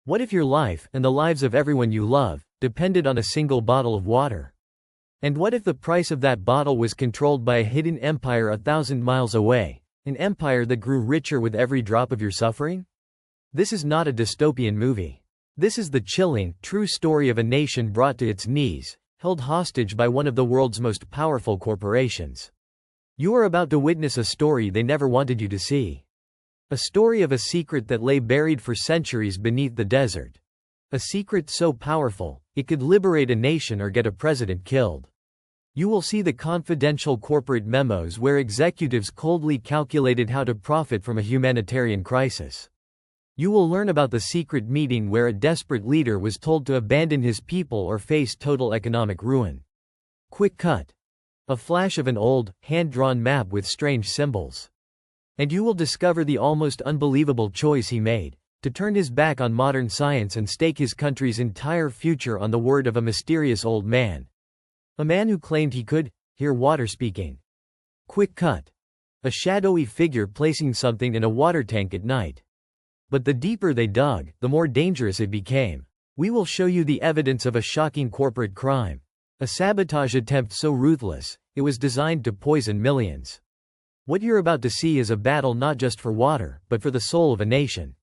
What if your life, and the lives of everyone you love, depended on a single bottle of water? And what if the price of that bottle was controlled by a hidden empire 1,000 miles away, an empire that grew richer with every drop of your suffering? This is not a dystopian movie. This is the chilling, true story of a nation brought to its knees, held hostage by one of the world's most powerful corporations. You are about to witness a story they never wanted you to see. A story of a secret that lay buried for centuries beneath the desert. A secret so powerful, it could liberate a nation or get a president killed. You will see the confidential corporate memos where executives coldly calculated how to profit from a humanitarian crisis. You will learn about the secret meeting where a desperate leader was told to abandon his people or face total economic ruin. Quick cut. A flash of an old, hand-drawn map with strange symbols. And you will discover the almost unbelievable choice he made, to turn his back on modern science and stake his country's entire future on the word of a mysterious old man. A man who claimed he could hear water speaking. Quick cut. A shadowy figure placing something in a water tank at night. But the deeper they dug, the more dangerous it became. We will show you the evidence of a shocking corporate crime. A sabotage attempt so ruthless, it was designed to poison millions. What you're about to see is a battle not just for water, but for the soul of a nation.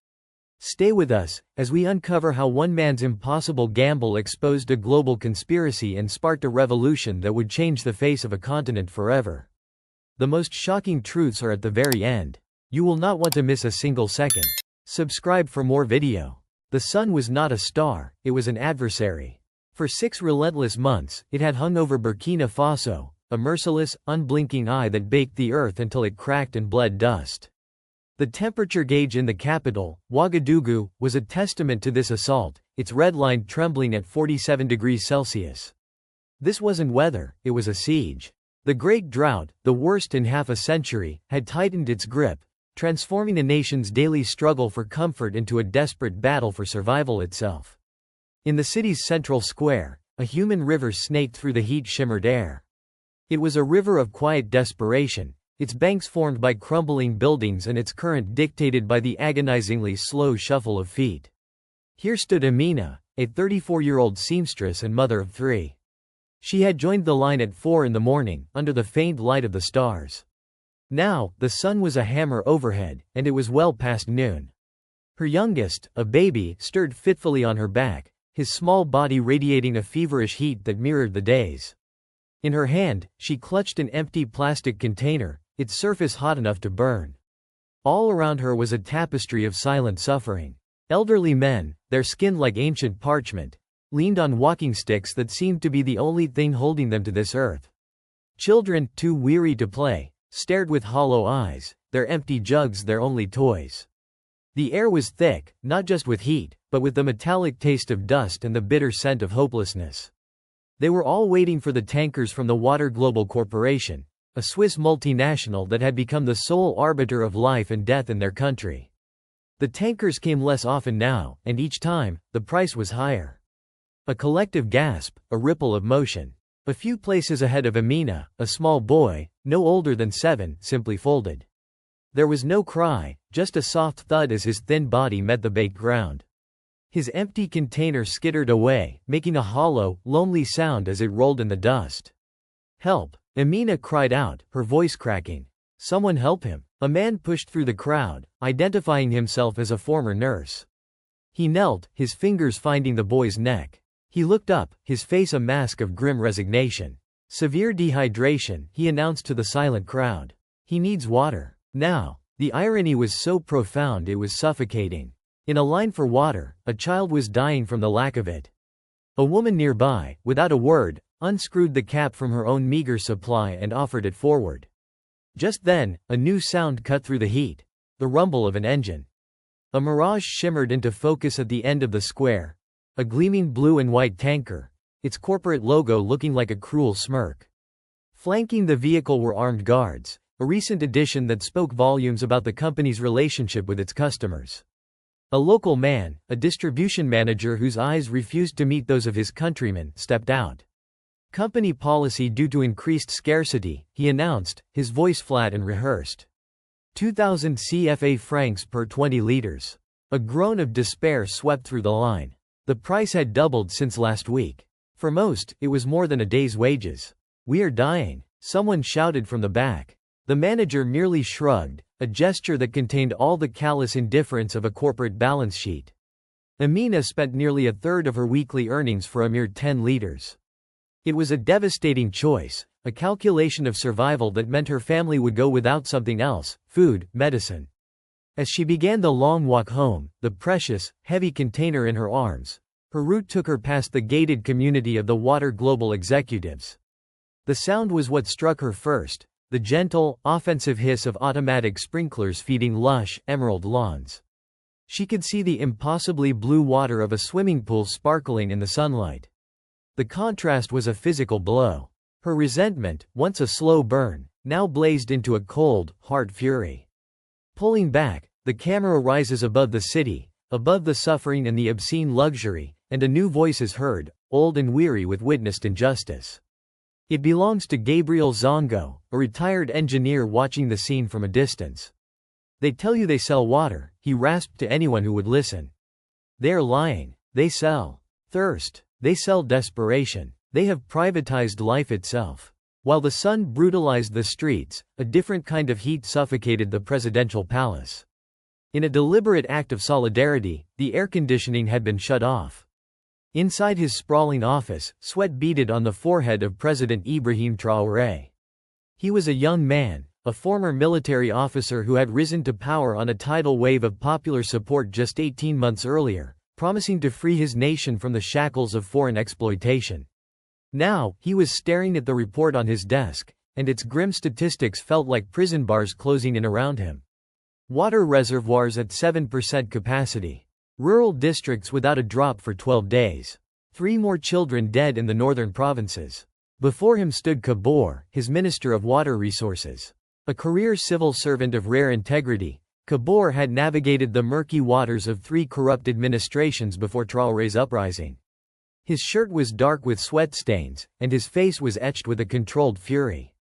Stay with us, as we uncover how one man's impossible gamble exposed a global conspiracy and sparked a revolution that would change the face of a continent forever. The most shocking truths are at the very end. You will not want to miss a single second. Subscribe for more video. The sun was not a star, it was an adversary. For 6 relentless months, it had hung over Burkina Faso, a merciless, unblinking eye that baked the earth until it cracked and bled dust. The temperature gauge in the capital, Ouagadougou, was a testament to this assault, its red line trembling at 47 degrees Celsius. This wasn't weather, it was a siege. The Great Drought, the worst in half a century, had tightened its grip, transforming a nation's daily struggle for comfort into a desperate battle for survival itself. In the city's central square, a human river snaked through the heat-shimmered air. It was a river of quiet desperation, its banks formed by crumbling buildings and its current dictated by the agonizingly slow shuffle of feet. Here stood Amina, a 34-year-old seamstress and mother of 3. She had joined the line at 4 in the morning, under the faint light of the stars. Now, the sun was a hammer overhead, and it was well past noon. Her youngest, a baby, stirred fitfully on her back, his small body radiating a feverish heat that mirrored the days. In her hand, she clutched an empty plastic container, its surface hot enough to burn. All around her was a tapestry of silent suffering. Elderly men, their skin like ancient parchment, leaned on walking sticks that seemed to be the only thing holding them to this earth. Children, too weary to play, stared with hollow eyes, their empty jugs their only toys. The air was thick, not just with heat, but with the metallic taste of dust and the bitter scent of hopelessness. They were all waiting for the tankers from the Water Global Corporation, a Swiss multinational that had become the sole arbiter of life and death in their country. The tankers came less often now, and each time, the price was higher. A collective gasp, a ripple of motion. A few places ahead of Amina, a small boy, no older than 7, simply folded. There was no cry, just a soft thud as his thin body met the baked ground. His empty container skittered away, making a hollow, lonely sound as it rolled in the dust. "Help!" Amina cried out, her voice cracking. "Someone help him!" A man pushed through the crowd, identifying himself as a former nurse. He knelt, his fingers finding the boy's neck. He looked up, his face a mask of grim resignation. "Severe dehydration," he announced to the silent crowd. "He needs water. Now." The irony was so profound it was suffocating. In a line for water, a child was dying from the lack of it. A woman nearby, without a word, unscrewed the cap from her own meager supply and offered it forward. Just then, a new sound cut through the heat. The rumble of an engine. A mirage shimmered into focus at the end of the square. A gleaming blue and white tanker, its corporate logo looking like a cruel smirk. Flanking the vehicle were armed guards, a recent addition that spoke volumes about the company's relationship with its customers. A local man, a distribution manager whose eyes refused to meet those of his countrymen, stepped out. "Company policy due to increased scarcity," he announced, his voice flat and rehearsed. 2,000 CFA francs per 20 liters. A groan of despair swept through the line. The price had doubled since last week. For most, it was more than a day's wages. "We are dying," someone shouted from the back. The manager merely shrugged, a gesture that contained all the callous indifference of a corporate balance sheet. Amina spent nearly a third of her weekly earnings for a mere 10 liters. It was a devastating choice, a calculation of survival that meant her family would go without something else: food, medicine. As she began the long walk home, the precious, heavy container in her arms, her route took her past the gated community of the Water Global executives. The sound was what struck her first, the gentle, offensive hiss of automatic sprinklers feeding lush, emerald lawns. She could see the impossibly blue water of a swimming pool sparkling in the sunlight. The contrast was a physical blow. Her resentment, once a slow burn, now blazed into a cold, hard fury. Pulling back, the camera rises above the city, above the suffering and the obscene luxury, and a new voice is heard, old and weary with witnessed injustice. It belongs to Gabriel Zongo, a retired engineer watching the scene from a distance. "They tell you they sell water," he rasped to anyone who would listen. "They are lying. They sell thirst. They sell desperation. They have privatized life itself." While the sun brutalized the streets, a different kind of heat suffocated the presidential palace. In a deliberate act of solidarity, the air conditioning had been shut off. Inside his sprawling office, sweat beaded on the forehead of President Ibrahim Traoré. He was a young man, a former military officer who had risen to power on a tidal wave of popular support just 18 months earlier, promising to free his nation from the shackles of foreign exploitation. Now, he was staring at the report on his desk, and its grim statistics felt like prison bars closing in around him. Water reservoirs at 7% capacity. Rural districts without a drop for 12 days. 3 more children dead in the northern provinces. Before him stood Kabor, his Minister of Water Resources. A career civil servant of rare integrity, Kabor had navigated the murky waters of 3 corrupt administrations before Traoré's uprising. His shirt was dark with sweat stains, and his face was etched with a controlled fury.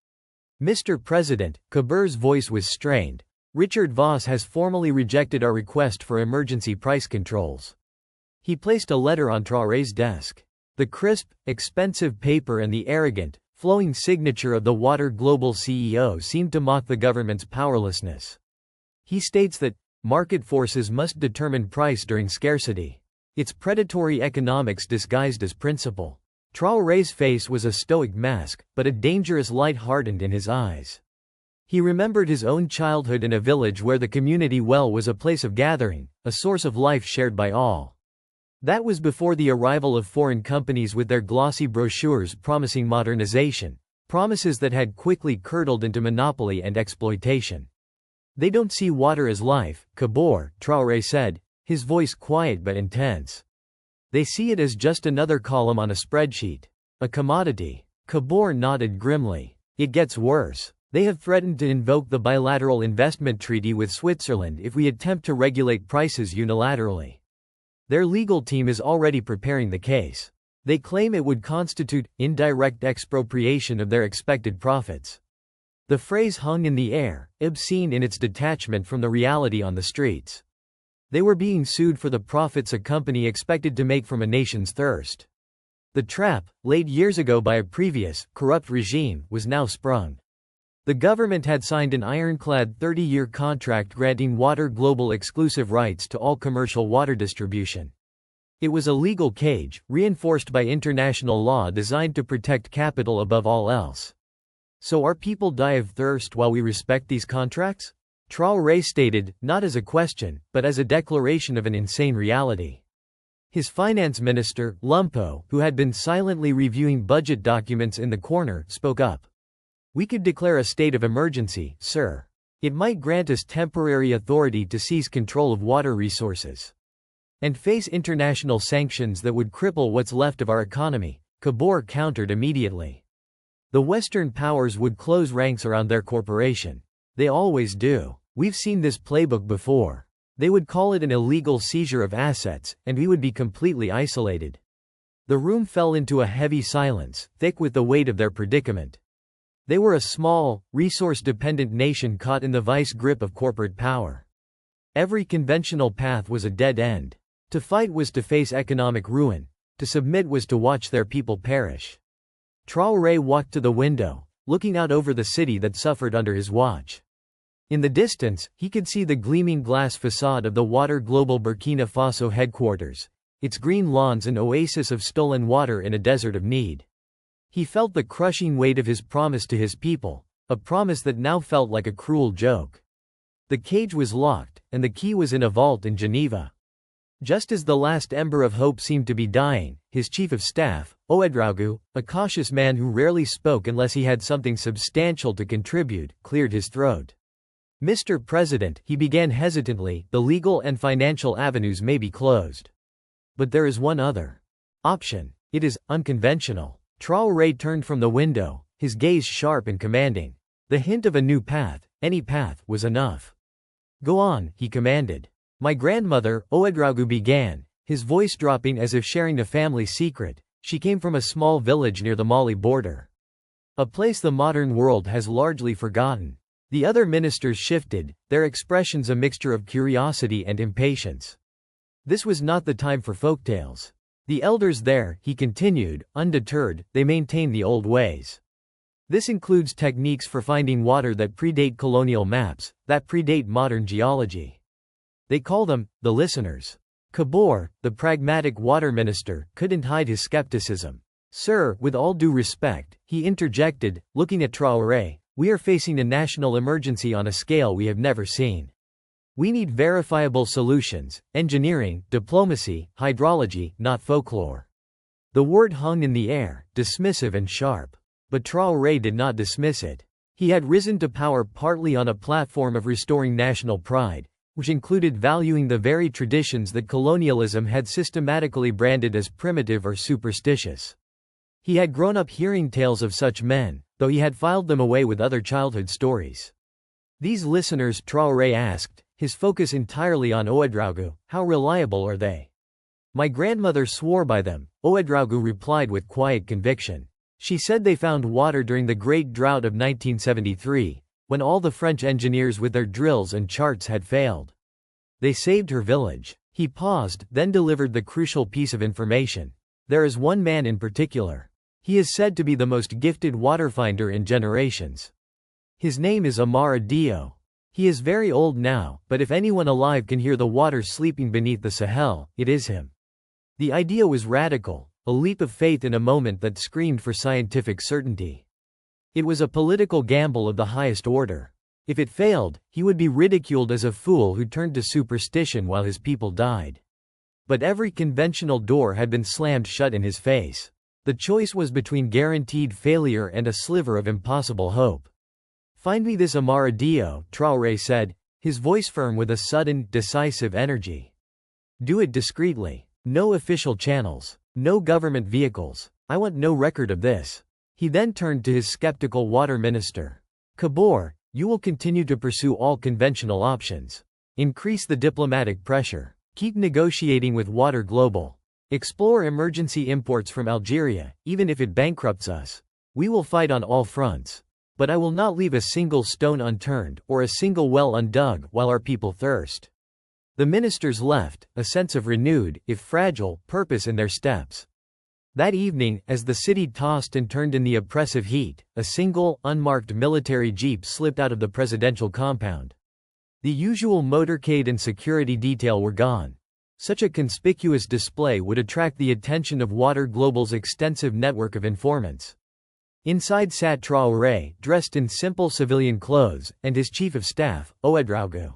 "Mr. President," Kabor's voice was strained, "Richard Voss has formally rejected our request for emergency price controls." He placed a letter on Traoré's desk. The crisp, expensive paper and the arrogant, flowing signature of the Water Global CEO seemed to mock the government's powerlessness. He states that market forces must determine price during scarcity. It's predatory economics disguised as principle. Traoré's face was a stoic mask, but a dangerous light hardened in his eyes. He remembered his own childhood in a village where the community well was a place of gathering, a source of life shared by all. That was before the arrival of foreign companies with their glossy brochures promising modernization, promises that had quickly curdled into monopoly and exploitation. "They don't see water as life," Kabor, Traoré said, his voice quiet but intense. "They see it as just another column on a spreadsheet. A commodity." Kabor nodded grimly. "It gets worse. They have threatened to invoke the bilateral investment treaty with Switzerland if we attempt to regulate prices unilaterally. Their legal team is already preparing the case. They claim it would constitute indirect expropriation of their expected profits." The phrase hung in the air, obscene in its detachment from the reality on the streets. They were being sued for the profits a company expected to make from a nation's thirst. The trap, laid years ago by a previous, corrupt regime, was now sprung. The government had signed an ironclad 30-year contract granting Water Global exclusive rights to all commercial water distribution. It was a legal cage, reinforced by international law designed to protect capital above all else. So our people die of thirst while we respect these contracts? Traoré stated, not as a question, but as a declaration of an insane reality. His finance minister, Lumpo, who had been silently reviewing budget documents in the corner, spoke up. "We could declare a state of emergency, sir. It might grant us temporary authority to seize control of water resources. And face international sanctions that would cripple what's left of our economy," Kabor countered immediately. "The Western powers would close ranks around their corporation. They always do. We've seen this playbook before. They would call it an illegal seizure of assets, and we would be completely isolated." The room fell into a heavy silence, thick with the weight of their predicament. They were a small, resource-dependent nation caught in the vice grip of corporate power. Every conventional path was a dead end. To fight was to face economic ruin. To submit was to watch their people perish. Traoré walked to the window, looking out over the city that suffered under his watch. In the distance, he could see the gleaming glass facade of the Water Global Burkina Faso headquarters, its green lawns an oasis of stolen water in a desert of need. He felt the crushing weight of his promise to his people, a promise that now felt like a cruel joke. The cage was locked, and the key was in a vault in Geneva. Just as the last ember of hope seemed to be dying, his chief of staff, Ouedraogo, a cautious man who rarely spoke unless he had something substantial to contribute, cleared his throat. Mr. President, he began hesitantly, the legal and financial avenues may be closed. But there is one other option. It is unconventional. Traoré turned from the window, his gaze sharp and commanding. The hint of a new path, any path, was enough. Go on, he commanded. My grandmother, Ouedraogo began, his voice dropping as if sharing a family secret. She came from a small village near the Mali border. A place the modern world has largely forgotten. The other ministers shifted, their expressions a mixture of curiosity and impatience. This was not the time for folktales. The elders there, he continued, undeterred, they maintain the old ways. This includes techniques for finding water that predate colonial maps, that predate modern geology. They call them, the listeners. Kabore, the pragmatic water minister, couldn't hide his skepticism. Sir, with all due respect, he interjected, looking at Traoré, we are facing a national emergency on a scale we have never seen. We need verifiable solutions, engineering, diplomacy, hydrology, not folklore. The word hung in the air, dismissive and sharp. But Traoré did not dismiss it. He had risen to power partly on a platform of restoring national pride, which included valuing the very traditions that colonialism had systematically branded as primitive or superstitious. He had grown up hearing tales of such men, though he had filed them away with other childhood stories. These listeners, Traoré asked, his focus entirely on Ouedraogo, how reliable are they? My grandmother swore by them, Ouedraogo replied with quiet conviction. She said they found water during the Great Drought of 1973, when all the French engineers with their drills and charts had failed. They saved her village. He paused, then delivered the crucial piece of information. There is one man in particular. He is said to be the most gifted waterfinder in generations. His name is Amara Dio. He is very old now, but if anyone alive can hear the water sleeping beneath the Sahel, it is him. The idea was radical, a leap of faith in a moment that screamed for scientific certainty. It was a political gamble of the highest order. If it failed, he would be ridiculed as a fool who turned to superstition while his people died. But every conventional door had been slammed shut in his face. The choice was between guaranteed failure and a sliver of impossible hope. Find me this Amara Dio, Traoré said, his voice firm with a sudden, decisive energy. Do it discreetly. No official channels. No government vehicles. I want no record of this. He then turned to his skeptical water minister. Kabore, you will continue to pursue all conventional options. Increase the diplomatic pressure. Keep negotiating with Water Global. Explore emergency imports from Algeria, even if it bankrupts us. We will fight on all fronts. But I will not leave a single stone unturned, or a single well undug, while our people thirst. The ministers left, a sense of renewed, if fragile, purpose in their steps. That evening, as the city tossed and turned in the oppressive heat, a single, unmarked military jeep slipped out of the presidential compound. The usual motorcade and security detail were gone. Such a conspicuous display would attract the attention of Water Global's extensive network of informants. Inside sat Traoré, dressed in simple civilian clothes, and his chief of staff, Ouedraogo.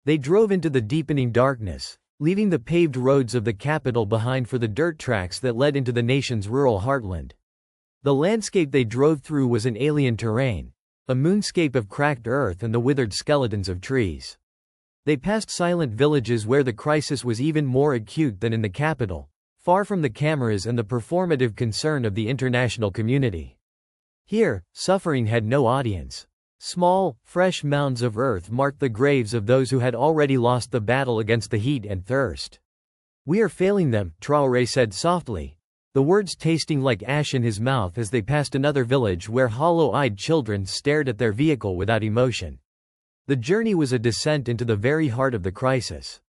They drove into the deepening darkness, leaving the paved roads of the capital behind for the dirt tracks that led into the nation's rural heartland. The landscape they drove through was an alien terrain, a moonscape of cracked earth and the withered skeletons of trees. They passed silent villages where the crisis was even more acute than in the capital, far from the cameras and the performative concern of the international community. Here, suffering had no audience. Small, fresh mounds of earth marked the graves of those who had already lost the battle against the heat and thirst. We are failing them, Traoré said softly, the words tasting like ash in his mouth as they passed another village where hollow-eyed children stared at their vehicle without emotion. The journey was a descent into the very heart of the crisis.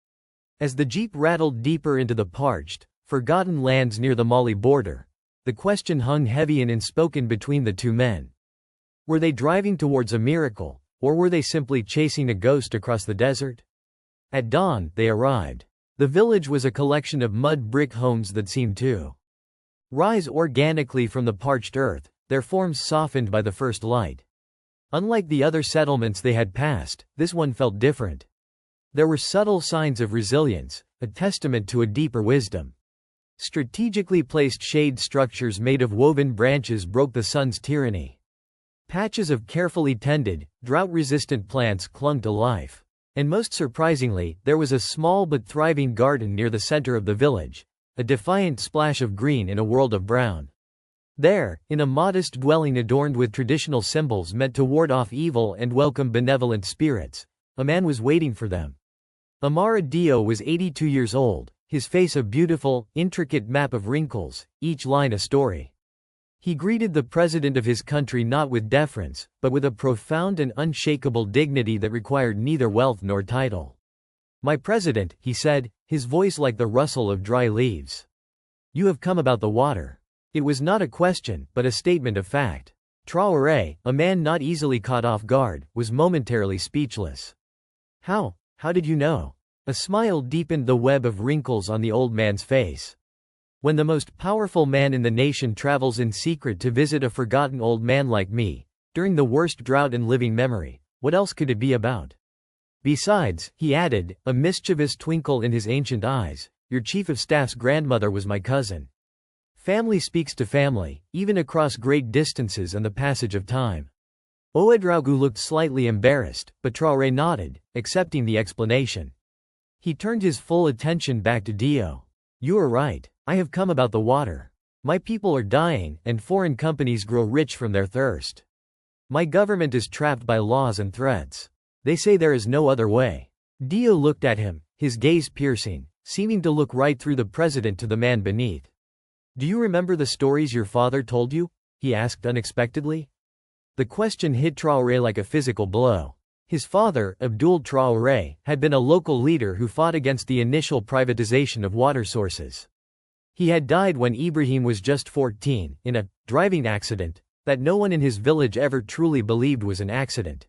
As the jeep rattled deeper into the parched, forgotten lands near the Mali border, the question hung heavy and unspoken between the two men. Were they driving towards a miracle, or were they simply chasing a ghost across the desert? At dawn, they arrived. The village was a collection of mud brick homes that seemed to rise organically from the parched earth, their forms softened by the first light. Unlike the other settlements they had passed, this one felt different. There were subtle signs of resilience, a testament to a deeper wisdom. Strategically placed shade structures made of woven branches broke the sun's tyranny. Patches of carefully tended, drought-resistant plants clung to life. And most surprisingly, there was a small but thriving garden near the center of the village, a defiant splash of green in a world of brown. There, in a modest dwelling adorned with traditional symbols meant to ward off evil and welcome benevolent spirits, a man was waiting for them. Amara Dio was 82 years old, his face a beautiful, intricate map of wrinkles, each line a story. He greeted the president of his country not with deference, but with a profound and unshakable dignity that required neither wealth nor title. "My president," he said, his voice like the rustle of dry leaves. "You have come about the water." It was not a question, but a statement of fact. Traoré, a man not easily caught off guard, was momentarily speechless. How did you know?" A smile deepened the web of wrinkles on the old man's face. "When the most powerful man in the nation travels in secret to visit a forgotten old man like me, during the worst drought in living memory, what else could it be about? Besides," he added, a mischievous twinkle in his ancient eyes, "your chief of staff's grandmother was my cousin. Family speaks to family, even across great distances and the passage of time." Ouedraogo looked slightly embarrassed, but Traoré nodded, accepting the explanation. He turned his full attention back to Dio. "You are right. I have come about the water. My people are dying, and foreign companies grow rich from their thirst. My government is trapped by laws and threats. They say there is no other way." Dio looked at him, his gaze piercing, seeming to look right through the president to the man beneath. "Do you remember the stories your father told you?" he asked unexpectedly. The question hit Traoré like a physical blow. His father, Abdul Traoré, had been a local leader who fought against the initial privatization of water sources. He had died when Ibrahim was just 14, in a driving accident that no one in his village ever truly believed was an accident.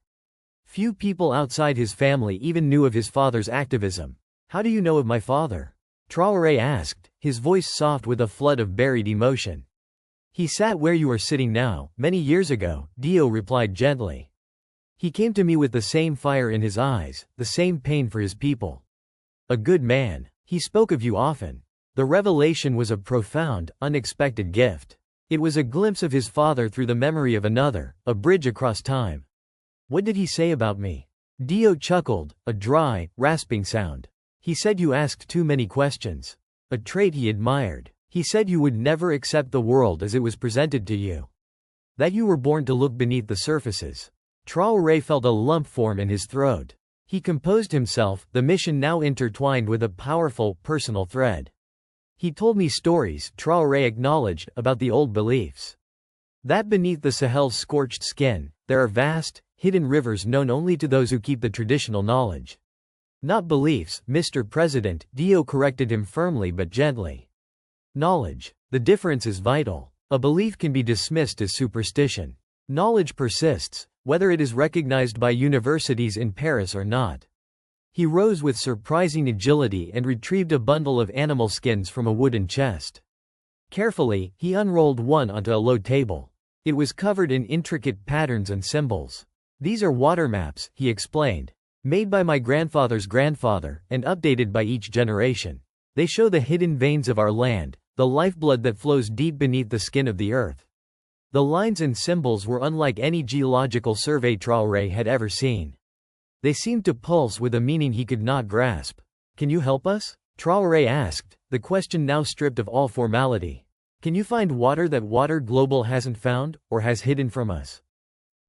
Few people outside his family even knew of his father's activism. "How do you know of my father?" Traoré asked, his voice soft with a flood of buried emotion. "He sat where you are sitting now, many years ago," Dio replied gently. "He came to me with the same fire in his eyes, the same pain for his people. A good man. He spoke of you often." The revelation was a profound, unexpected gift. It was a glimpse of his father through the memory of another, a bridge across time. "What did he say about me?" Dio chuckled, a dry, rasping sound. "He said you asked too many questions. A trait he admired. He said you would never accept the world as it was presented to you. That you were born to look beneath the surfaces." Traoré felt a lump form in his throat. He composed himself, the mission now intertwined with a powerful, personal thread. "He told me stories," Traoré acknowledged, "about the old beliefs. That beneath the Sahel's scorched skin, there are vast, hidden rivers known only to those who keep the traditional knowledge." "Not beliefs, Mr. President," Dio corrected him firmly but gently. "Knowledge. The difference is vital. A belief can be dismissed as superstition. Knowledge persists, whether it is recognized by universities in Paris or not." He rose with surprising agility and retrieved a bundle of animal skins from a wooden chest. Carefully, he unrolled one onto a low table. It was covered in intricate patterns and symbols. "These are water maps," he explained, "made by my grandfather's grandfather, and updated by each generation. They show the hidden veins of our land, the lifeblood that flows deep beneath the skin of the earth." The lines and symbols were unlike any geological survey Traoré had ever seen. They seemed to pulse with a meaning he could not grasp. "Can you help us?" Traoré asked, the question now stripped of all formality. "Can you find water that Water Global hasn't found, or has hidden from us?"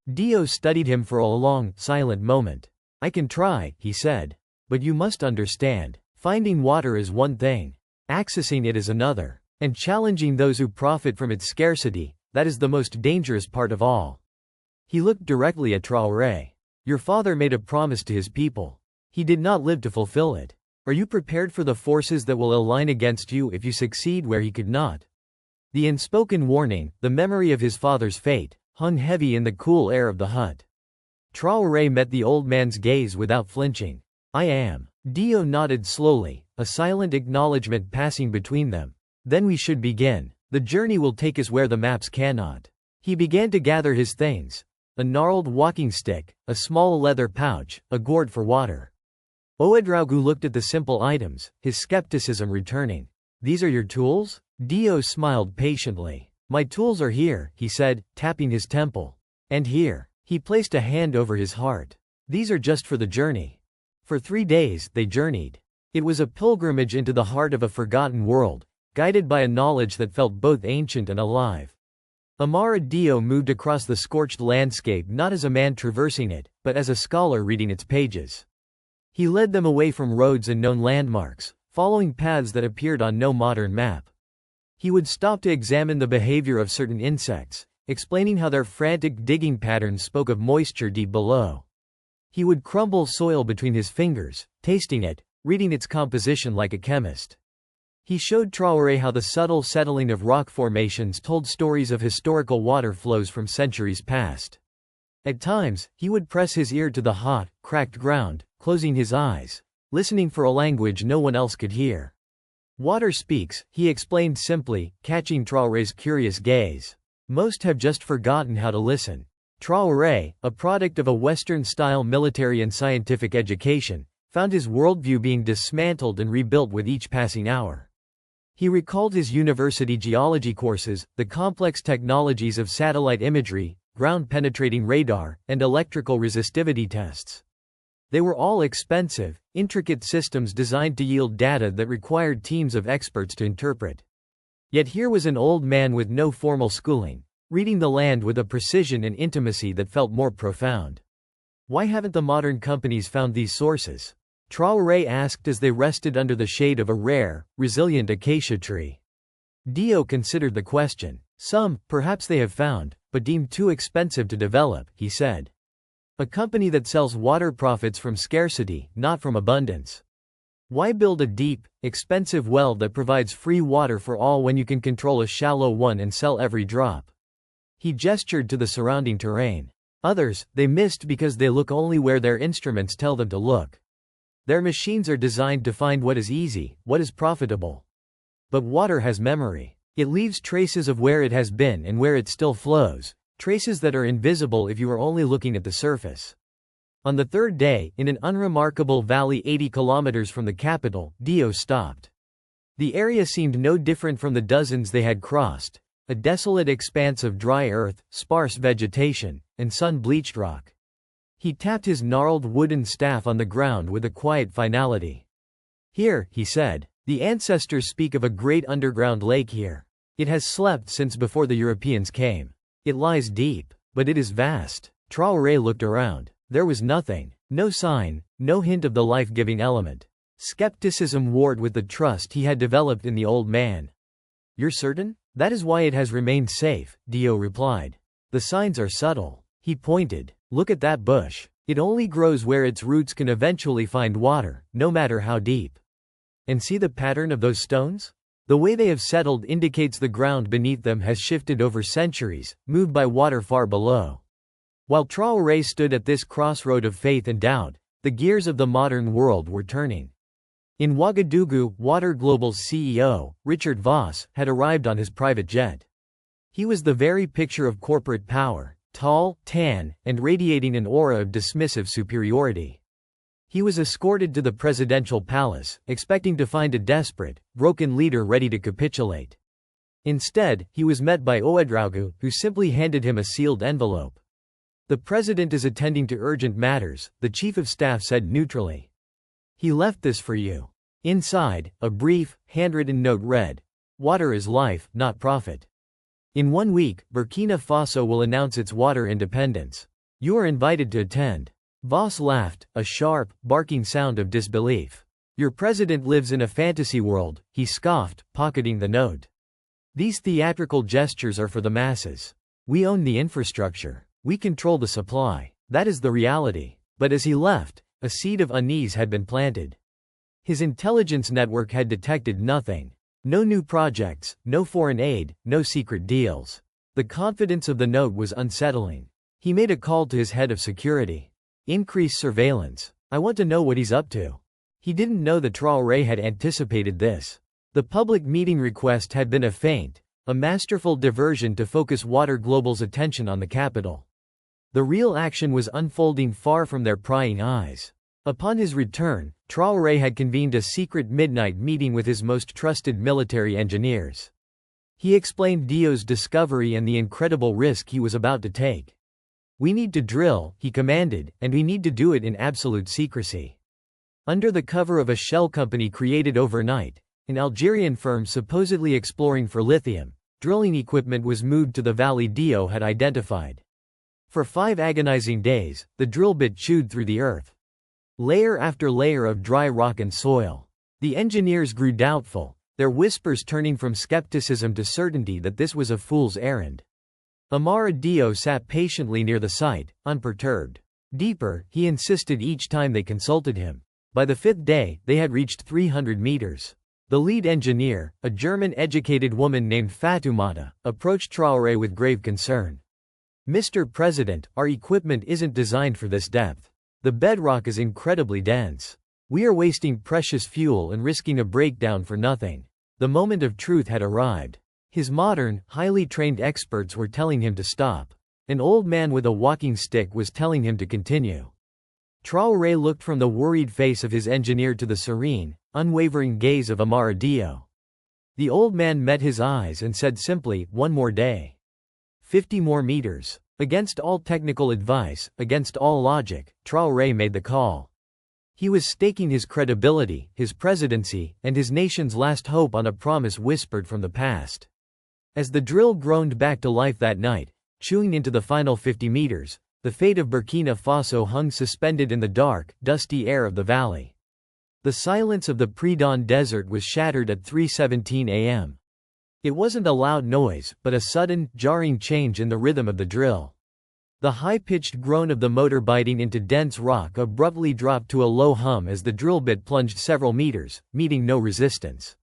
Dio studied him for a long, silent moment. "I can try," he said. "But you must understand, finding water is one thing. Accessing it is another. And challenging those who profit from its scarcity, that is the most dangerous part of all." He looked directly at Traoré. Your father made a promise to his people. He did not live to fulfill it. Are you prepared for the forces that will align against you if you succeed where he could not? The unspoken warning, the memory of his father's fate, hung heavy in the cool air of the hut. Traoré met the old man's gaze without flinching. I am. Dio nodded slowly, a silent acknowledgement passing between them. Then we should begin. The journey will take us where the maps cannot. He began to gather his things. A gnarled walking stick, a small leather pouch, a gourd for water. Ouedraogo looked at the simple items, his skepticism returning. These are your tools? Dio smiled patiently. My tools are here, he said, tapping his temple. And here. He placed a hand over his heart. These are just for the journey. For 3 days, they journeyed. It was a pilgrimage into the heart of a forgotten world, guided by a knowledge that felt both ancient and alive. Amara Dio moved across the scorched landscape not as a man traversing it, but as a scholar reading its pages. He led them away from roads and known landmarks, following paths that appeared on no modern map. He would stop to examine the behavior of certain insects, explaining how their frantic digging patterns spoke of moisture deep below. He would crumble soil between his fingers, tasting it, reading its composition like a chemist. He showed Traoré how the subtle settling of rock formations told stories of historical water flows from centuries past. At times, he would press his ear to the hot, cracked ground, closing his eyes, listening for a language no one else could hear. Water speaks, he explained simply, catching Traoré's curious gaze. Most have just forgotten how to listen. Traoré, a product of a Western-style military and scientific education, found his worldview being dismantled and rebuilt with each passing hour. He recalled his university geology courses, the complex technologies of satellite imagery, ground-penetrating radar, and electrical resistivity tests. They were all expensive, intricate systems designed to yield data that required teams of experts to interpret. Yet here was an old man with no formal schooling, reading the land with a precision and intimacy that felt more profound. Why haven't the modern companies found these sources? Traoré asked as they rested under the shade of a rare, resilient acacia tree. Dio considered the question. Some, perhaps they have found, but deemed too expensive to develop, he said. A company that sells water profits from scarcity, not from abundance. Why build a deep, expensive well that provides free water for all when you can control a shallow one and sell every drop? He gestured to the surrounding terrain. Others, they missed because they look only where their instruments tell them to look. Their machines are designed to find what is easy, what is profitable. But water has memory. It leaves traces of where it has been and where it still flows, traces that are invisible if you are only looking at the surface. On the third day, in an unremarkable valley 80 kilometers from the capital, Dio stopped. The area seemed no different from the dozens they had crossed, a desolate expanse of dry earth, sparse vegetation, and sun-bleached rock. He tapped his gnarled wooden staff on the ground with a quiet finality. Here, he said, the ancestors speak of a great underground lake here. It has slept since before the Europeans came. It lies deep, but it is vast. Traoré looked around. There was nothing, no sign, no hint of the life-giving element. Skepticism warred with the trust he had developed in the old man. You're certain? That is why it has remained safe, Dio replied. The signs are subtle. He pointed. Look at that bush. It only grows where its roots can eventually find water, no matter how deep. And see the pattern of those stones? The way they have settled indicates the ground beneath them has shifted over centuries, moved by water far below. While Traoré stood at this crossroad of faith and doubt, the gears of the modern world were turning. In Ouagadougou, Water Global's CEO, Richard Voss, had arrived on his private jet. He was the very picture of corporate power, tall, tan, and radiating an aura of dismissive superiority. He was escorted to the presidential palace, expecting to find a desperate, broken leader ready to capitulate. Instead, he was met by Ouedraogo, who simply handed him a sealed envelope. The president is attending to urgent matters, the chief of staff said neutrally. He left this for you. Inside, a brief, handwritten note read, "Water is life, not profit. In 1 week, Burkina Faso will announce its water independence. You are invited to attend." Voss laughed, a sharp, barking sound of disbelief. Your president lives in a fantasy world, he scoffed, pocketing the note. These theatrical gestures are for the masses. We own the infrastructure. We control the supply. That is the reality. But as he left, a seed of unease had been planted. His intelligence network had detected nothing. No new projects, no foreign aid, no secret deals. The confidence of the note was unsettling. He made a call to his head of security. Increase surveillance. I want to know what he's up to. He didn't know that Traoré had anticipated this. The public meeting request had been a feint, a masterful diversion to focus Water Global's attention on the capital. The real action was unfolding far from their prying eyes. Upon his return, Traoré had convened a secret midnight meeting with his most trusted military engineers. He explained Dio's discovery and the incredible risk he was about to take. We need to drill, he commanded, and we need to do it in absolute secrecy. Under the cover of a shell company created overnight, an Algerian firm supposedly exploring for lithium, drilling equipment was moved to the valley Dio had identified. For 5 agonizing days, the drill bit chewed through the earth. Layer after layer of dry rock and soil. The engineers grew doubtful, their whispers turning from skepticism to certainty that this was a fool's errand. Amara Dio sat patiently near the site, unperturbed. Deeper, he insisted each time they consulted him. By the 5th day, they had reached 300 meters. The lead engineer, a German-educated woman named Fatoumata, approached Traoré with grave concern. Mr. President, our equipment isn't designed for this depth. The bedrock is incredibly dense. We are wasting precious fuel and risking a breakdown for nothing. The moment of truth had arrived. His modern, highly trained experts were telling him to stop. An old man with a walking stick was telling him to continue. Traoré looked from the worried face of his engineer to the serene, unwavering gaze of Amara Dio. The old man met his eyes and said simply, 1 more day. 50 more meters. Against all technical advice, against all logic, Traoré made the call. He was staking his credibility, his presidency, and his nation's last hope on a promise whispered from the past. As the drill groaned back to life that night, chewing into the final 50 meters, the fate of Burkina Faso hung suspended in the dark, dusty air of the valley. The silence of the pre-dawn desert was shattered at 3:17 a.m. It wasn't a loud noise, but a sudden, jarring change in the rhythm of the drill. The high-pitched groan of the motor biting into dense rock abruptly dropped to a low hum as the drill bit plunged several meters, meeting no resistance.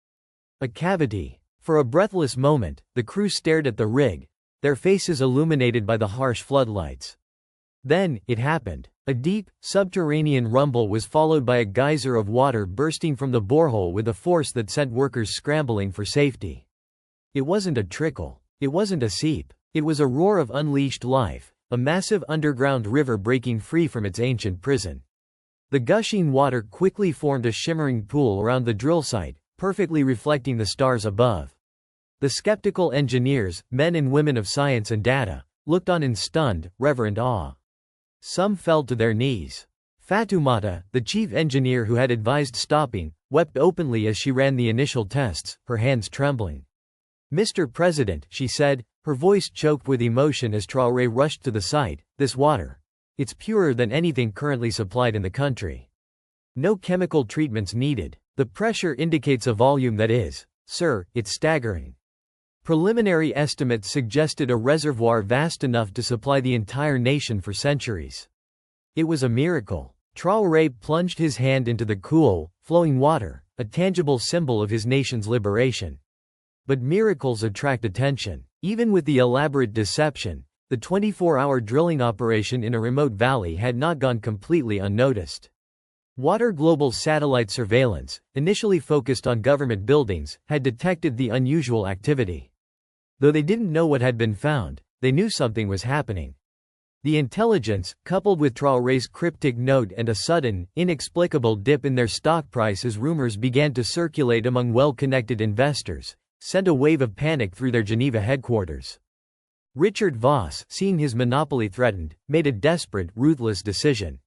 A cavity. For a breathless moment, the crew stared at the rig, their faces illuminated by the harsh floodlights. Then, it happened. A deep, subterranean rumble was followed by a geyser of water bursting from the borehole with a force that sent workers scrambling for safety. It wasn't a trickle. It wasn't a seep. It was a roar of unleashed life, a massive underground river breaking free from its ancient prison. The gushing water quickly formed a shimmering pool around the drill site, perfectly reflecting the stars above. The skeptical engineers, men and women of science and data, looked on in stunned, reverent awe. Some fell to their knees. Fatoumata, the chief engineer who had advised stopping, wept openly as she ran the initial tests, her hands trembling. Mr. President, she said, her voice choked with emotion as Traoré rushed to the site, this water. It's purer than anything currently supplied in the country. No chemical treatments needed. The pressure indicates a volume that is, sir, it's staggering. Preliminary estimates suggested a reservoir vast enough to supply the entire nation for centuries. It was a miracle. Traoré plunged his hand into the cool, flowing water, a tangible symbol of his nation's liberation. But miracles attract attention. Even with the elaborate deception, the 24-hour drilling operation in a remote valley had not gone completely unnoticed. Water Global's satellite surveillance, initially focused on government buildings, had detected the unusual activity. Though they didn't know what had been found, they knew something was happening. The intelligence, coupled with Traoré's cryptic note and a sudden, inexplicable dip in their stock price as rumors began to circulate among well-connected investors, sent a wave of panic through their Geneva headquarters. Richard Voss, seeing his monopoly threatened, made a desperate, ruthless decision.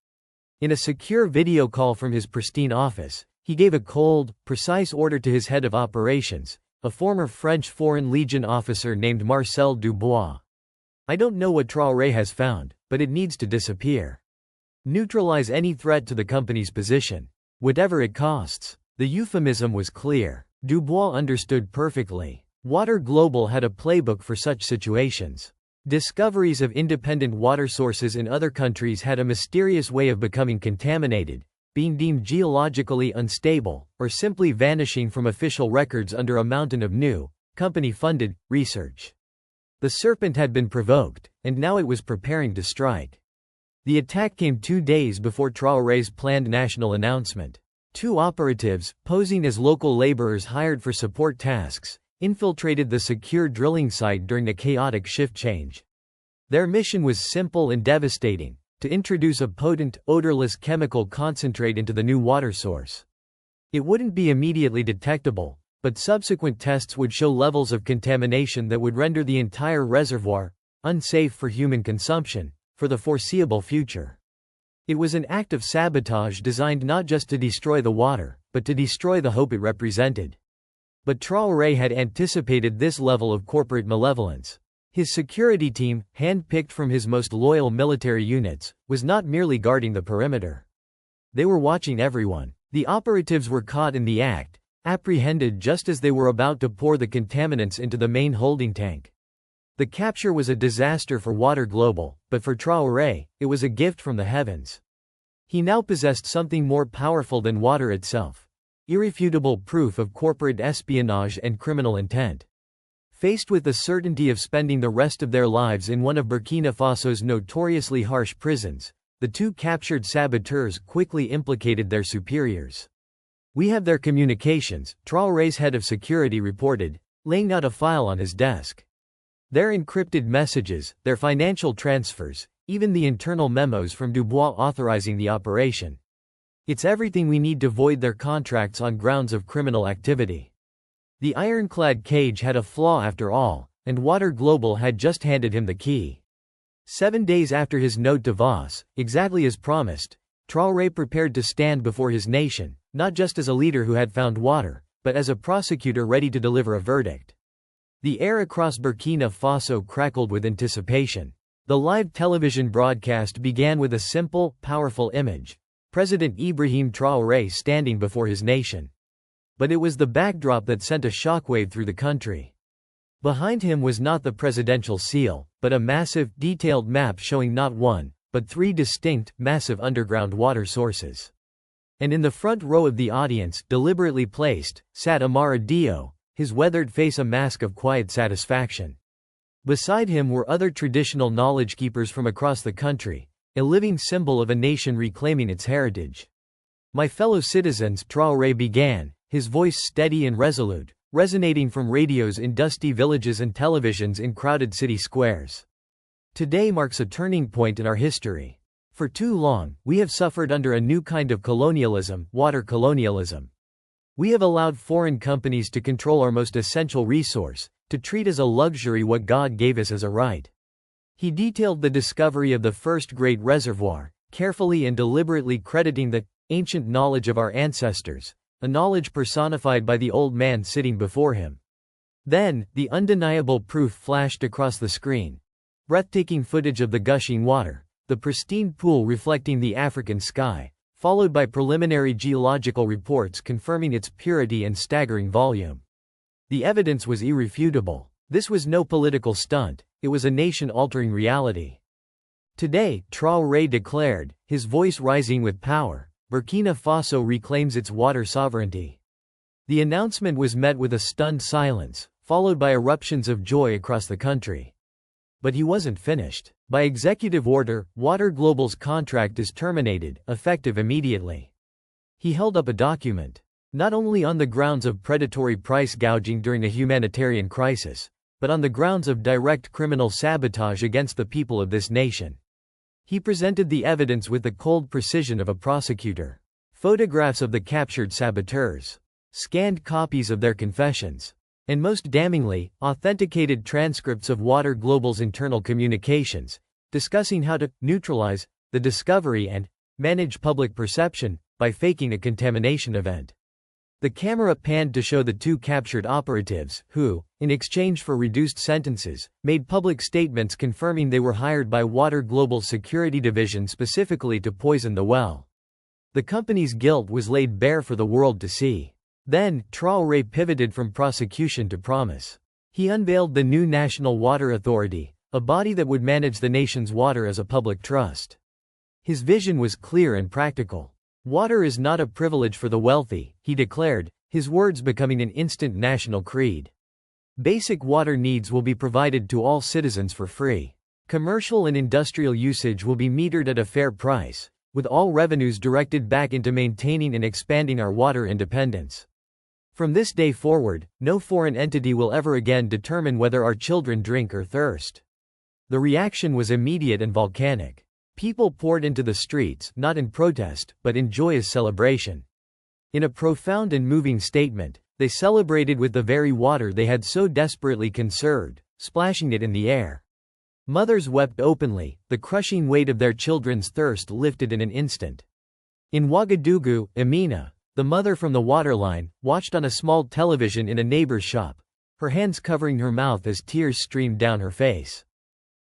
In a secure video call from his pristine office, he gave a cold, precise order to his head of operations, a former French Foreign Legion officer named Marcel Dubois. I don't know what Traoré has found, but it needs to disappear. Neutralize any threat to the company's position. Whatever it costs. The euphemism was clear. Dubois understood perfectly. Water Global had a playbook for such situations. Discoveries of independent water sources in other countries had a mysterious way of becoming contaminated, being deemed geologically unstable, or simply vanishing from official records under a mountain of new, company-funded, research. The serpent had been provoked, and now it was preparing to strike. The attack came 2 days before Traoré's planned national announcement. 2 operatives, posing as local laborers hired for support tasks, infiltrated the secure drilling site during a chaotic shift change. Their mission was simple and devastating: to introduce a potent, odorless chemical concentrate into the new water source. It wouldn't be immediately detectable, but subsequent tests would show levels of contamination that would render the entire reservoir unsafe for human consumption for the foreseeable future. It was an act of sabotage designed not just to destroy the water, but to destroy the hope it represented. But Traoré had anticipated this level of corporate malevolence. His security team, hand-picked from his most loyal military units, was not merely guarding the perimeter. They were watching everyone. The operatives were caught in the act, apprehended just as they were about to pour the contaminants into the main holding tank. The capture was a disaster for Water Global, but for Traoré, it was a gift from the heavens. He now possessed something more powerful than water itself: irrefutable proof of corporate espionage and criminal intent. Faced with the certainty of spending the rest of their lives in one of Burkina Faso's notoriously harsh prisons, the 2 captured saboteurs quickly implicated their superiors. "We have their communications," Traoré's head of security reported, laying out a file on his desk. "Their encrypted messages, their financial transfers, even the internal memos from Dubois authorizing the operation. It's everything we need to void their contracts on grounds of criminal activity." The ironclad cage had a flaw after all, and Water Global had just handed him the key. 7 days after his note to Voss, exactly as promised, Traoré prepared to stand before his nation, not just as a leader who had found water, but as a prosecutor ready to deliver a verdict. The air across Burkina Faso crackled with anticipation. The live television broadcast began with a simple, powerful image: President Ibrahim Traoré standing before his nation. But it was the backdrop that sent a shockwave through the country. Behind him was not the presidential seal, but a massive, detailed map showing not one, but 3 distinct, massive underground water sources. And in the front row of the audience, deliberately placed, sat Amara Dio, his weathered face a mask of quiet satisfaction. Beside him were other traditional knowledge keepers from across the country, a living symbol of a nation reclaiming its heritage. "My fellow citizens," Traoré began, his voice steady and resolute, resonating from radios in dusty villages and televisions in crowded city squares. "Today marks a turning point in our history. For too long, we have suffered under a new kind of colonialism, water colonialism. We have allowed foreign companies to control our most essential resource, to treat as a luxury what God gave us as a right." He detailed the discovery of the first great reservoir, carefully and deliberately crediting the ancient knowledge of our ancestors, a knowledge personified by the old man sitting before him. Then, the undeniable proof flashed across the screen. Breathtaking footage of the gushing water, the pristine pool reflecting the African sky, followed by preliminary geological reports confirming its purity and staggering volume. The evidence was irrefutable. This was no political stunt, it was a nation-altering reality. "Today," Traoré declared, his voice rising with power, "Burkina Faso reclaims its water sovereignty." The announcement was met with a stunned silence, followed by eruptions of joy across the country. But he wasn't finished. By executive order, Water Global's contract is terminated, effective immediately. He held up a document. Not only on the grounds of predatory price gouging during a humanitarian crisis, but on the grounds of direct criminal sabotage against the people of this nation. He presented the evidence with the cold precision of a prosecutor. Photographs of the captured saboteurs, scanned copies of their confessions, and most damningly, authenticated transcripts of Water Global's internal communications, discussing how to neutralize the discovery and manage public perception by faking a contamination event. The camera panned to show the 2 captured operatives, who, in exchange for reduced sentences, made public statements confirming they were hired by Water Global's security division specifically to poison the well. The company's guilt was laid bare for the world to see. Then, Traoré pivoted from prosecution to promise. He unveiled the new National Water Authority, a body that would manage the nation's water as a public trust. His vision was clear and practical. "Water is not a privilege for the wealthy," he declared, his words becoming an instant national creed. "Basic water needs will be provided to all citizens for free. Commercial and industrial usage will be metered at a fair price, with all revenues directed back into maintaining and expanding our water independence. From this day forward, no foreign entity will ever again determine whether our children drink or thirst." The reaction was immediate and volcanic. People poured into the streets, not in protest, but in joyous celebration. In a profound and moving statement, they celebrated with the very water they had so desperately conserved, splashing it in the air. Mothers wept openly, the crushing weight of their children's thirst lifted in an instant. In Ouagadougou, Amina, the mother from the waterline, watched on a small television in a neighbor's shop, her hands covering her mouth as tears streamed down her face.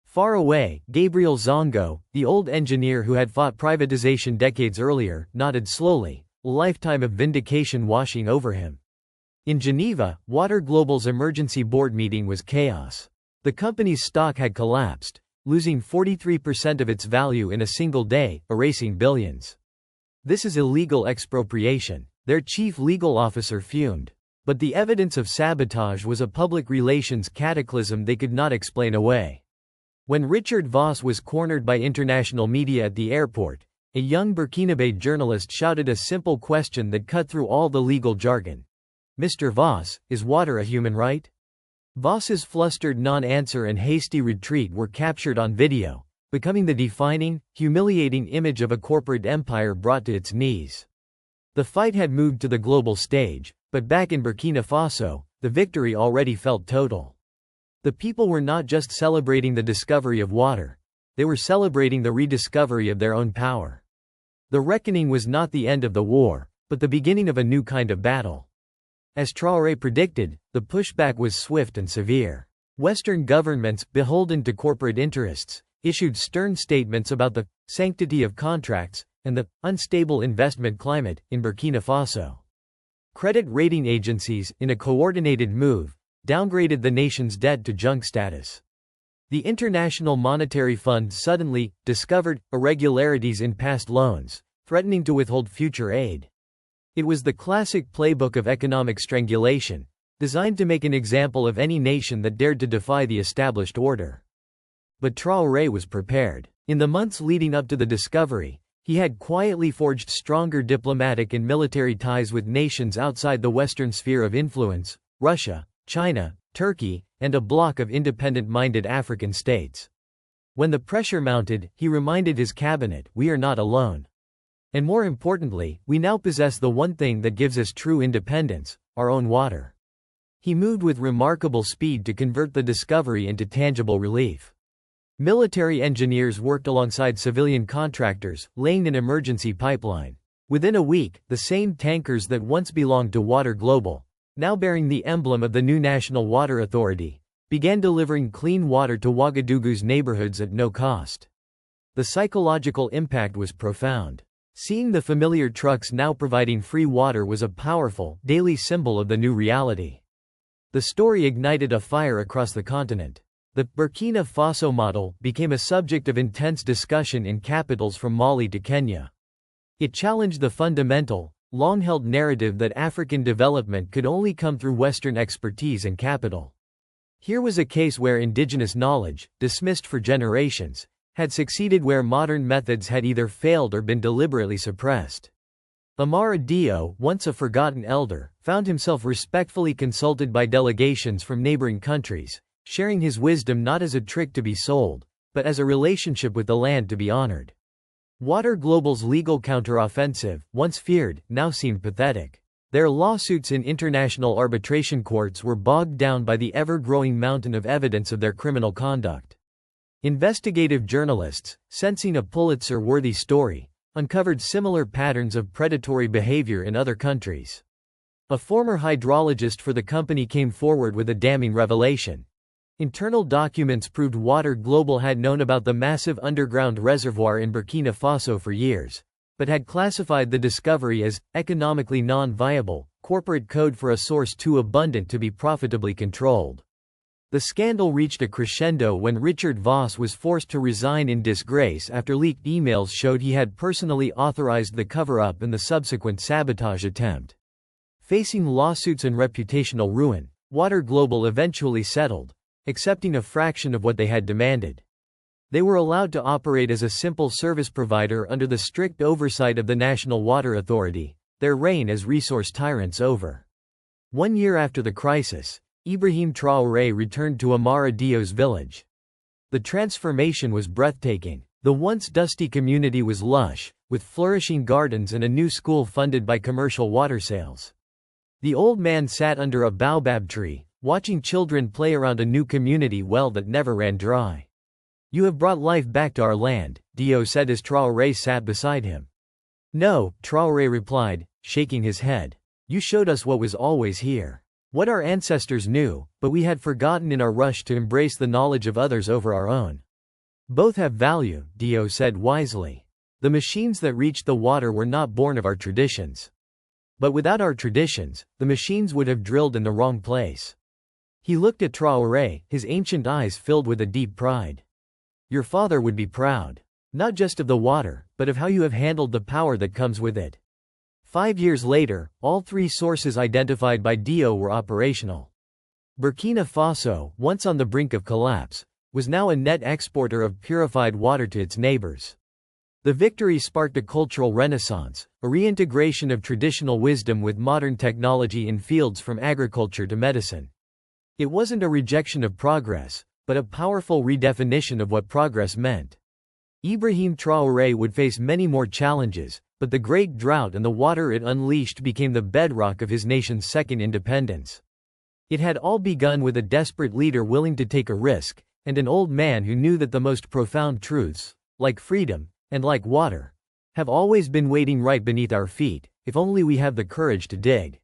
Far away, Gabriel Zongo, the old engineer who had fought privatization decades earlier, nodded slowly, a lifetime of vindication washing over him. In Geneva, Water Global's emergency board meeting was chaos. The company's stock had collapsed, losing 43% of its value in a single day, erasing billions. "This is illegal expropriation," their chief legal officer fumed. But the evidence of sabotage was a public relations cataclysm they could not explain away. When Richard Voss was cornered by international media at the airport, a young Burkinabe journalist shouted a simple question that cut through all the legal jargon. "Mr. Voss, is water a human right?" Voss's flustered non-answer and hasty retreat were captured on video, becoming the defining, humiliating image of a corporate empire brought to its knees. The fight had moved to the global stage, but back in Burkina Faso, the victory already felt total. The people were not just celebrating the discovery of water, they were celebrating the rediscovery of their own power. The reckoning was not the end of the war, but the beginning of a new kind of battle. As Traoré predicted, the pushback was swift and severe. Western governments, beholden to corporate interests, issued stern statements about the sanctity of contracts and the unstable investment climate in Burkina Faso. Credit rating agencies, in a coordinated move, downgraded the nation's debt to junk status. The International Monetary Fund suddenly discovered irregularities in past loans, threatening to withhold future aid. It was the classic playbook of economic strangulation, designed to make an example of any nation that dared to defy the established order. But Traoré was prepared. In the months leading up to the discovery, he had quietly forged stronger diplomatic and military ties with nations outside the Western sphere of influence: Russia, China, Turkey, and a bloc of independent-minded African states. When the pressure mounted, he reminded his cabinet, "We are not alone. And more importantly, we now possess the one thing that gives us true independence, our own water." He moved with remarkable speed to convert the discovery into tangible relief. Military engineers worked alongside civilian contractors, laying an emergency pipeline. Within a week, the same tankers that once belonged to Water Global, now bearing the emblem of the new National Water Authority, began delivering clean water to Ouagadougou's neighborhoods at no cost. The psychological impact was profound. Seeing the familiar trucks now providing free water was a powerful, daily symbol of the new reality. The story ignited a fire across the continent. The Burkina Faso model became a subject of intense discussion in capitals from Mali to Kenya. It challenged the fundamental, long-held narrative that African development could only come through Western expertise and capital. Here was a case where indigenous knowledge, dismissed for generations, had succeeded where modern methods had either failed or been deliberately suppressed. Amara Dio, once a forgotten elder, found himself respectfully consulted by delegations from neighboring countries, sharing his wisdom not as a trick to be sold, but as a relationship with the land to be honored. Water Global's legal counteroffensive, once feared, now seemed pathetic. Their lawsuits in international arbitration courts were bogged down by the ever-growing mountain of evidence of their criminal conduct. Investigative journalists, sensing a Pulitzer-worthy story, uncovered similar patterns of predatory behavior in other countries. A former hydrologist for the company came forward with a damning revelation. Internal documents proved Water Global had known about the massive underground reservoir in Burkina Faso for years, but had classified the discovery as economically non-viable, corporate code for a source too abundant to be profitably controlled. The scandal reached a crescendo when Richard Voss was forced to resign in disgrace after leaked emails showed he had personally authorized the cover-up and the subsequent sabotage attempt. Facing lawsuits and reputational ruin, Water Global eventually settled, accepting a fraction of what they had demanded. They were allowed to operate as a simple service provider under the strict oversight of the National Water Authority, their reign as resource tyrants over. 1 year after the crisis, Ibrahim Traoré returned to Amara Dio's village. The transformation was breathtaking. The once dusty community was lush, with flourishing gardens and a new school funded by commercial water sales. The old man sat under a baobab tree, watching children play around a new community well that never ran dry. "You have brought life back to our land," Dio said as Traoré sat beside him. "No," Traoré replied, shaking his head. "You showed us what was always here. What our ancestors knew, but we had forgotten in our rush to embrace the knowledge of others over our own." "Both have value," Dio said wisely. "The machines that reached the water were not born of our traditions. But without our traditions, the machines would have drilled in the wrong place." He looked at Traoré, his ancient eyes filled with a deep pride. "Your father would be proud. Not just of the water, but of how you have handled the power that comes with it." 5 years later, all 3 sources identified by Dio were operational. Burkina Faso, once on the brink of collapse, was now a net exporter of purified water to its neighbors. The victory sparked a cultural renaissance, a reintegration of traditional wisdom with modern technology in fields from agriculture to medicine. It wasn't a rejection of progress, but a powerful redefinition of what progress meant. Ibrahim Traoré would face many more challenges, but the great drought and the water it unleashed became the bedrock of his nation's second independence. It had all begun with a desperate leader willing to take a risk, and an old man who knew that the most profound truths, like freedom, and like water, have always been waiting right beneath our feet, if only we have the courage to dig.